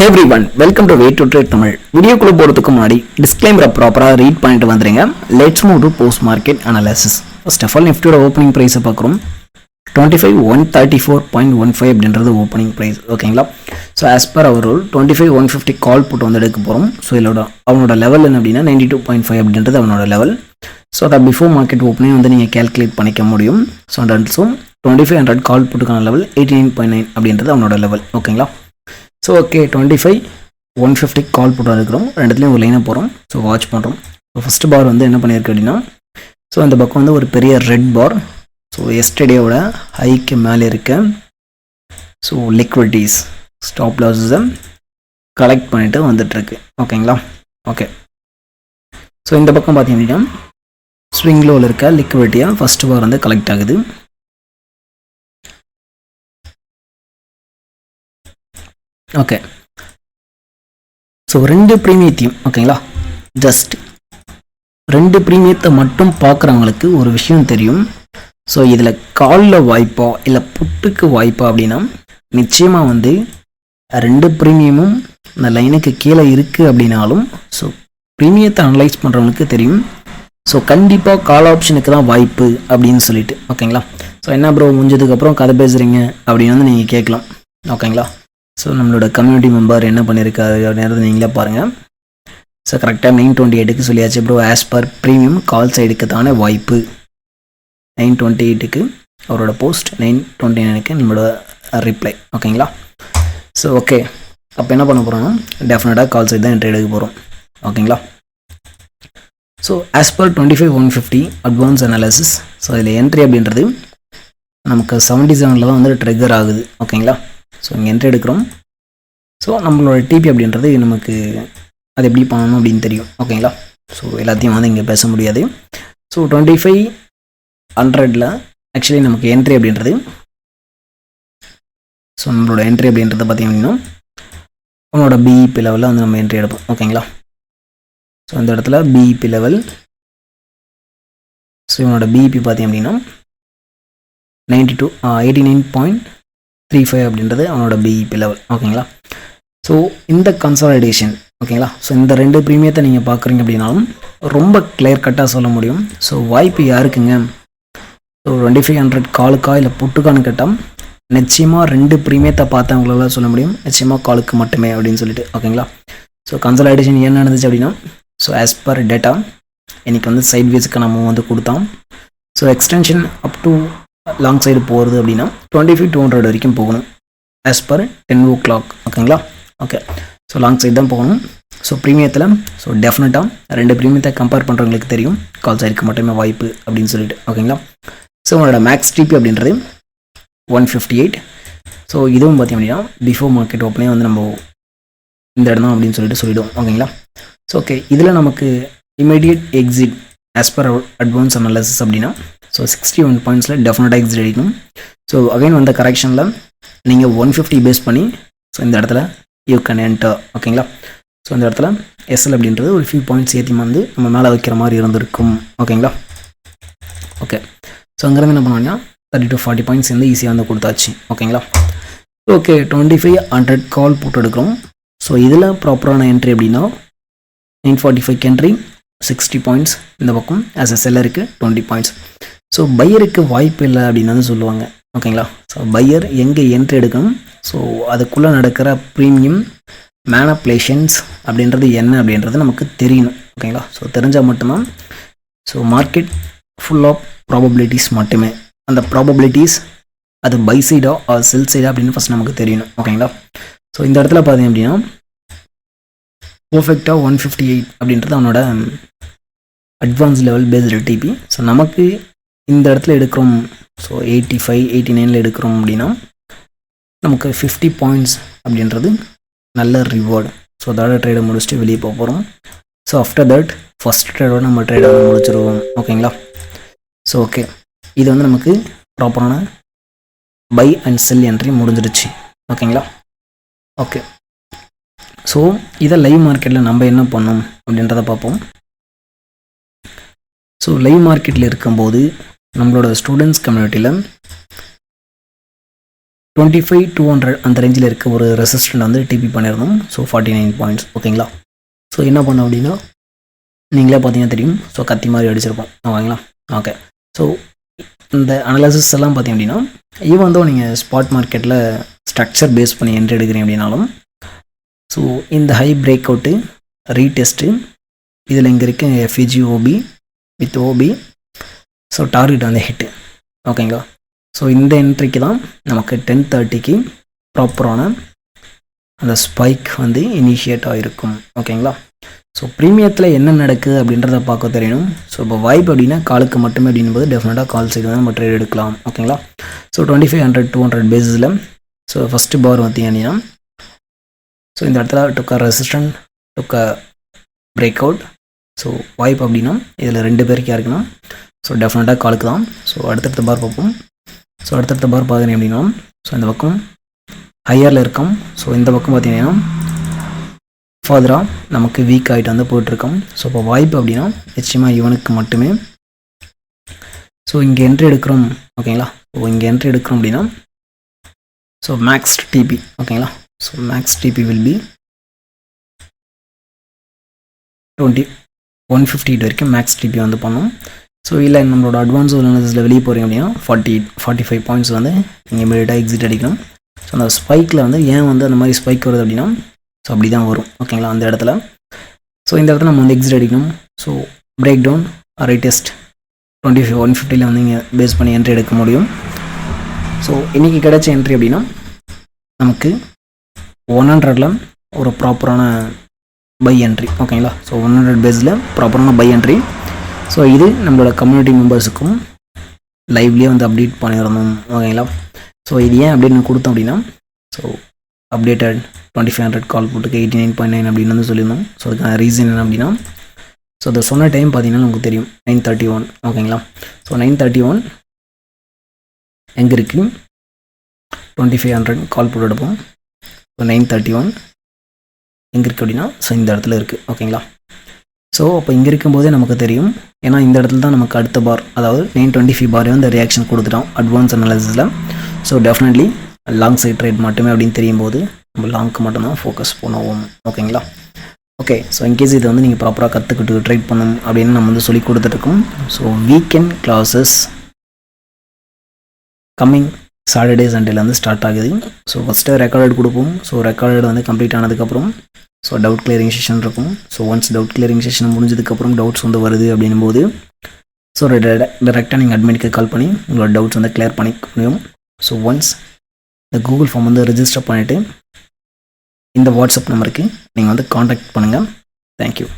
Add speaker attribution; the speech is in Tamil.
Speaker 1: Hey everyone, welcome to Way2trade Tamil. வீடியோக்குள்ள போறதுக்கு முன்னாடி டிஸ்க்ளைமரை ப்ராப்பரா ரீட் பண்ணிட்டு வந்துருங்க. Let's move to post market analysis. First of all, நிஃப்டியோட ஓப்பனிங் பிரைஸை பார்க்குறோம். 25,134.15 அப்படின்றது ஓப்பனிங் ப்ரைஸ். ஓகேங்களா? So as per hour rule 25,150 கால் போட்டு வந்து எடுக்க போகிறோம். ஸோ இதோட அவனோட லெவல் என்ன அப்படின்னா 92.5 அப்படின்றது அவனோட லெவல். ஸோ அதை பிஃபோர் மார்க்கெட் ஓப்பனே வந்து நீங்கள் கேல்குலேட் பண்ணிக்க முடியும். ஸோ அண்ட் ஆல்சோ 2500 கால் போட்டுக்கான லெவல் 89.9 அப்படின்றது அவனோட லெவல். ஓகேங்களா? ஸோ ஓகே 25,150 கால் போட்டு இருக்கிறோம். ரெண்டுத்துலேயும் ஒரு லைனாக போகிறோம். ஸோ வாட்ச் பண்ணுறோம். ஸோ ஃபஸ்ட்டு பார் வந்து என்ன பண்ணியிருக்கு அப்படின்னா, ஸோ அந்த பக்கம் வந்து ஒரு பெரிய ரெட் பார். ஸோ எஸ்டர்டேயோட ஹைக்கு மேலே இருக்க ஸோ லிக்விடிட்டிஸ் ஸ்டாப் லாஸஸை கலெக்ட் பண்ணிட்டு வந்துட்டுருக்கு. ஓகேங்களா? ஓகே. ஸோ இந்த பக்கம் பார்த்தீங்கன்னா ஸ்விங் லோவில் இருக்க லிக்விடிட்டியாக ஃபஸ்ட்டு பார் வந்து கலெக்ட் ஆகுது. ஓகே. ஸோ ரெண்டு ப்ரீமியத்தையும் ஓகேங்களா, ஜஸ்ட் ரெண்டு ப்ரீமியத்தை மட்டும் பார்க்குறவங்களுக்கு ஒரு விஷயம் தெரியும். ஸோ இதில் காலில் வாய்ப்பா இல்லை புட்டுக்கு வாய்ப்பா அப்படின்னா, நிச்சயமாக வந்து ரெண்டு ப்ரீமியமும் இந்த லைனுக்கு கீழே இருக்குது அப்படின்னாலும் ஸோ ப்ரீமியத்தை அனலைஸ் பண்ணுறவங்களுக்கு தெரியும். ஸோ கண்டிப்பாக கால் ஆப்ஷனுக்கு தான் வாய்ப்பு அப்படின்னு சொல்லிட்டு. ஓகேங்களா? ஸோ என்ன ப்ரோ முடிஞ்சதுக்கப்புறம் கதை பேசுகிறீங்க அப்படின்னு வந்து நீங்கள் கேட்கலாம். ஓகேங்களா? ஸோ நம்மளோட கம்யூனிட்டி மெம்பர் என்ன பண்ணியிருக்காரு அப்படின்றது நீங்களே பாருங்கள். ஸோ கரெக்டாக 928க்கு சொல்லியாச்சு ப்ரோ, ஆஸ் பர் ப்ரீமியம் கால் சைடுக்கு தானே வாய்ப்பு. 928க்கு அவரோட போஸ்ட், 929க்கு நம்மளோட ரிப்ளை. ஓகேங்களா? ஸோ ஓகே, அப்போ என்ன பண்ண போகிறோம்னா டெஃபினட்டாக கால் சைடு தான் என்ட்ரி எடுக்க போகிறோம். ஓகேங்களா? So as per 25,150 advance analysis. So இதில் என்ட்ரி அப்படின்றது நமக்கு 77 தான் வந்து ட்ரிகர் ஆகுது. ஓகேங்களா? ஸோ இங்கே என்ட்ரி எடுக்கிறோம். ஸோ நம்மளோட டிபி அப்படின்றது நமக்கு அது எப்படி பண்ணணும் அப்படின்னு தெரியும். ஓகேங்களா? ஸோ எல்லாத்தையும் வந்து இங்கே பேச முடியாது. ஸோ 2500 ஆக்சுவலி நமக்கு என்ட்ரி அப்படின்றது, ஸோ நம்மளோட என்ட்ரி அப்படின்றது பார்த்திங்கன்னா அவனோட பிஇபி லெவலில் வந்து நம்ம என்ட்ரி எடுப்போம். ஓகேங்களா? ஸோ இந்த இடத்துல பிஇபி லெவல், ஸோ இவனோட பிஇபி பார்த்திங்க அப்படின்னா 89.35 அப்படின்றது அவனோட பிஇபி லெவல். ஓகேங்களா? ஸோ இந்த கன்சாலிடேஷன் ஓகேங்களா, ஸோ இந்த ரெண்டு ப்ரீமியத்தை நீங்கள் பார்க்குறீங்க அப்படின்னாலும் ரொம்ப கிளியர் கட்டாக சொல்ல முடியும். ஸோ வாய்ப்பு யாருக்குங்க? ஸோ 2500 காலுக்கா இல்லை புட்டுக்கான்னு கேட்டால் நிச்சயமாக ரெண்டு ப்ரீமியத்தை பார்த்தவங்களால சொல்ல முடியும். நிச்சயமாக காலுக்கு மட்டுமே அப்படின்னு சொல்லிட்டு. ஓகேங்களா? ஸோ கன்சாலிடேஷன் ஏன் நடந்துச்சு அப்படின்னா, ஸோ ஆஸ் பர் டேட்டா இன்றைக்கி வந்து சைட்வேஸுக்கு நம்ம வந்து கொடுத்தோம். So extension up to long side போகிறது அப்படின்னா 25,200 வரைக்கும் போகணும் ஆஸ் பர் 10 o'clock. ஓகேங்களா? ஓகே. ஸோ லாங் சைடு தான் போகணும். ஸோ ப்ரீமியத்தில் ஸோ டெஃபினட்டாக ரெண்டு ப்ரீமியத்தை கம்பேர் பண்ணுறவங்களுக்கு தெரியும் கால் சைடுக்கு மட்டுமே வாய்ப்பு அப்படின்னு சொல்லிட்டு. ஓகேங்களா? ஸோ உங்களோட மேக்ஸ் டிபி அப்படின்றது 158. ஸோ இதுவும் பார்த்திங்க அப்படின்னா பிஃபோர் மார்க்கெட் ஓப்பனே வந்து நம்ம இந்த இடம் தான் அப்படின்னு சொல்லிட்டு சொல்லிவிடுவோம். ஓகேங்களா? ஸோ ஓகே, இதில் நமக்கு immediate exit as per advance analysis அப்படின்னா ஸோ 61 பாயிண்ட்ஸில் டெஃபினட்டாக எக்ஸிட் அடிக்கணும். ஸோ அகைன் வந்த கரெக்ஷனில் நீங்கள் 150 பேஸ் பண்ணி ஸோ இந்த இடத்துல யூ கேன் என்டர். ஓகேங்களா? ஸோ இந்த இடத்துல எஸ்எல் அப்படின்றது ஒரு ஃபியூ பாயிண்ட்ஸ் ஏற்றி வந்து நம்ம மேலே வைக்கிற மாதிரி இருந்திருக்கும். ஓகேங்களா? ஓகே. ஸோ அங்கேருந்து என்ன பண்ணுவாங்கன்னா 30 to 40 பாயிண்ட்ஸ் வந்து ஈஸியாக வந்து கொடுத்தாச்சு. ஓகேங்களா? ஓகே, 2500 கால் போட்டு எடுக்கிறோம். ஸோ இதில் ப்ராப்பரான என்ட்ரி அப்படின்னா 945 என்ட்ரி 60 பாயிண்ட்ஸ், இந்த பக்கம் ஆஸ் எ செல்லருக்கு 20 பாயிண்ட்ஸ். ஸோ பையருக்கு வாய்ப்பு இல்லை அப்படின்னு வந்து சொல்லுவாங்க. ஓகேங்களா? ஸோ பையர் எங்கே என்ட்ரி எடுக்கணும், ஸோ அதுக்குள்ளே நடக்கிற ப்ரீமியம் மேனிப்புலேஷன்ஸ் அப்படின்றது என்ன அப்படின்றது நமக்கு தெரியணும். ஓகேங்களா? ஸோ தெரிஞ்சால் மட்டும்தான் so market full of probabilities மட்டுமே. அந்த ப்ராபபிலிட்டிஸ் அது பை சைடா ஆர் செல் சைடா அப்படின்னு ஃபஸ்ட் நமக்கு தெரியணும். ஓகேங்களா? ஸோ இந்த இடத்துல பார்த்தீங்க அப்படின்னா பர்ஃபெக்டாக 158 அப்படின்றது அவனோட advance level based TP. So நமக்கு இந்த இடத்துல எடுக்கிறோம், ஸோ 85 89 எடுக்கிறோம் அப்படின்னா நமக்கு 50 பாயிண்ட்ஸ் அப்படின்றது நல்ல ரிவார்டு. ஸோ அதோட ட்ரேடை முடிச்சுட்டு வெளியே போக போகிறோம். ஸோ ஆஃப்டர் தட் ஃபஸ்ட் ட்ரேடோட நம்ம ட்ரேடை முடிச்சிருவோம். ஓகேங்களா? ஸோ ஓகே, இது வந்து நமக்கு ப்ராப்பரான பை அண்ட் செல் என்ட்ரி முடிஞ்சிடுச்சு. ஓகேங்களா? ஓகே. ஸோ இதை லைவ் மார்க்கெட்டில் நம்ம என்ன பண்ணோம் அப்படின்றத பார்ப்போம். ஸோ லைவ் மார்க்கெட்டில் இருக்கும்போது நம்மளோட ஸ்டூடெண்ட்ஸ் கம்யூனிட்டியில் 25,200 அந்த ரேஞ்சில் இருக்க ஒரு ரெசிஸ்டன்ட் வந்து டிபி பண்ணியிருந்தோம். ஸோ 49 பாயிண்ட்ஸ் ஓகேங்களா. ஸோ என்ன பண்ணோம் அப்படின்னா நீங்களே பார்த்தீங்கன்னா தெரியும். ஸோ கத்தி மாதிரி அடிச்சிருப்போம் ஓகேங்களா. ஓகே, ஸோ இந்த அனலைசிஸ் எல்லாம் பார்த்தீங்க அப்படின்னா ஈவன் தான் நீங்கள் ஸ்பாட் மார்க்கெட்டில் ஸ்ட்ரக்சர் பேஸ் பண்ணி என்ட்ரி எடுக்கிறீங்க அப்படின்னாலும் ஸோ இந்த ஹை பிரேக் அவுட்டு ரீடெஸ்ட்டு இதில் இங்கே இருக்க FEG OB with OB so target வந்து ஹிட்டு ஓகேங்களா. ஸோ இந்த என்ட்ரிக்கு தான் நமக்கு 10:30க்கு ப்ராப்பரான அந்த ஸ்பைக் வந்து இனிஷியேட் ஆகிருக்கும் ஓகேங்களா. ஸோ ப்ரீமியத்தில் என்ன நடக்குது அப்படின்றத பார்க்க தெரியணும். ஸோ இப்போ வாய்ப்பு அப்படின்னா காலுக்கு மட்டுமே அப்படின்போது டெஃபினட்டாக கால் சைடு தான் நம்ம ட்ரேட் எடுக்கலாம் ஓகேங்களா. ஸோ 2500-200 பேஸில் ஸோ ஃபஸ்ட்டு பார் பார்த்தீங்கன்னா ஸோ இந்த இடத்துல டுக்க ரெசிஸ்டன்ட் டுக்க பிரேக் அவுட். ஸோ வாய்ப்பு அப்படின்னா இதில் 2 பேருக்கு யாருக்குன்னா ஸோ டெஃபினட்டாக காலுக்கு தான். ஸோ அடுத்தடுத்த பார் பார்ப்போம். ஸோ அடுத்தடுத்த பார் பார்க்குறீங்க அப்படின்னா ஸோ இந்த பக்கம் ஹையரில் இருக்கும். ஸோ இந்த பக்கம் பார்த்தீங்கன்னா ஃபர்தராக நமக்கு வீக் ஆகிட்டு வந்து போயிட்டுருக்கோம். ஸோ இப்போ வாய்ப்பு அப்படின்னா நிச்சயமாக இவனுக்கு மட்டுமே. ஸோ இங்கே என்ட்ரி எடுக்கிறோம் ஓகேங்களா. ஸோ இங்கே என்ட்ரி எடுக்கிறோம் அப்படின்னா ஸோ மேக்ஸ் டிபி ஓகேங்களா. So max TP will be 150 வரைக்கும் மேக்ஸ் டிபி வந்து பண்ணோம். ஸோ இல்லை நம்மளோட அட்வான்ஸ் அனாலிசிஸில் வெளியே போகிறீங்க அப்படின்னா 45 பாயிண்ட்ஸ் வந்து நீங்கள் இமீடியட்டாக எக்ஸிட் அடிக்கணும். ஸோ அந்த ஸ்பைக்கில் வந்து ஏன் வந்து அந்த மாதிரி ஸ்பைக் வருது அப்படின்னா ஸோ அப்படி தான் வரும் ஓகேங்களா அந்த இடத்துல. ஸோ இந்த இடத்துல நம்ம வந்து எக்ஸிட் அடிக்கணும். ஸோ பிரேக் டவுன் ரீடெஸ்ட் 150 வந்து இங்கே பேஸ் பண்ணி என்ட்ரி எடுக்க முடியும். ஸோ இன்றைக்கி கிடைச்ச என்ட்ரி அப்படின்னா நமக்கு 100ல் ஒரு ப்ராப்பரான பை என்ட்ரி ஓகேங்களா. ஸோ 100 பேஸில் ப்ராப்பரான பை என்ட்ரி. ஸோ இது நம்மளோட கம்யூனிட்டி மெம்பர்ஸுக்கும் லைவ்லேயே வந்து அப்டேட் பண்ணியிருந்தோம் ஓகேங்களா. ஸோ இது ஏன் அப்டேட் கொடுத்தோம் அப்படின்னா ஸோ அப்டேட்டட் 2500 கால் போட்டுக்கு 89.9 அப்படின்னு வந்து சொல்லியிருந்தோம். ஸோ அதுக்கான ரீசன் என்ன அப்படின்னா ஸோ அதை சொன்ன டைம் பார்த்தீங்கன்னா நமக்கு தெரியும் 9:31 ஓகேங்களா. ஸோ 9:31 எங்கே இருக்குது 2500 கால் போட்டு எடுப்போம். ஸோ 9:31 எங்கே இருக்குது அப்படின்னா ஸோ இந்த இடத்துல இருக்குது ஓகேங்களா. ஸோ அப்போ இங்கே இருக்கும்போதே நமக்கு தெரியும். ஏன்னா இந்த இடத்துல தான் நமக்கு அடுத்த பார் அதாவது 925 பாரே வந்து ரியாக்ஷன் கொடுத்துட்டோம் அட்வான்ஸ் அனாலிசிஸில். So definitely long side trade மட்டுமே அப்படின்னு தெரியும் போது நம்ம லாங்க்கு மட்டும்தான் ஃபோக்கஸ் பண்ணுவோம் ஓகேங்களா. ஓகே, ஸோ இன்கேஸ் இதை வந்து நீங்கள் ப்ராப்பராக கற்றுக்கிட்டு ட்ரேட் பண்ணணும் அப்படின்னு நம்ம வந்து சொல்லி கொடுத்துட்ருக்கோம். So weekend classes coming Saturday சண்டேல வந்து ஸ்டார்ட் ஆகுது. ஸோ ஃபஸ்ட்டு ரெக்கார்டட் கொடுப்போம். ஸோ ரெக்கார்டட் வந்து கம்ப்ளீட் ஆனதுக்கப்புறம் ஸோ டவுட் கிளியரிங் செஷன் இருக்கும். So once doubt clearing session முடிஞ்சதுக்கப்புறம் டவுட்ஸ் வந்து வருது அப்படின்னும் போது ஸோ டேரெக்டாக நீங்கள் அட்மினுக்கு கால் பண்ணி உங்களோட டவுட்ஸ் வந்து கிளியர் பண்ணிக்க முடியும். ஸோ ஒன்ஸ் இந்த கூகுள் ஃபார்ம் வந்து ரெஜிஸ்டர் பண்ணிவிட்டு இந்த வாட்ஸ்அப் நம்பருக்கு நீங்கள் வந்து காண்டாக்ட் பண்ணுங்கள். தேங்க்யூ.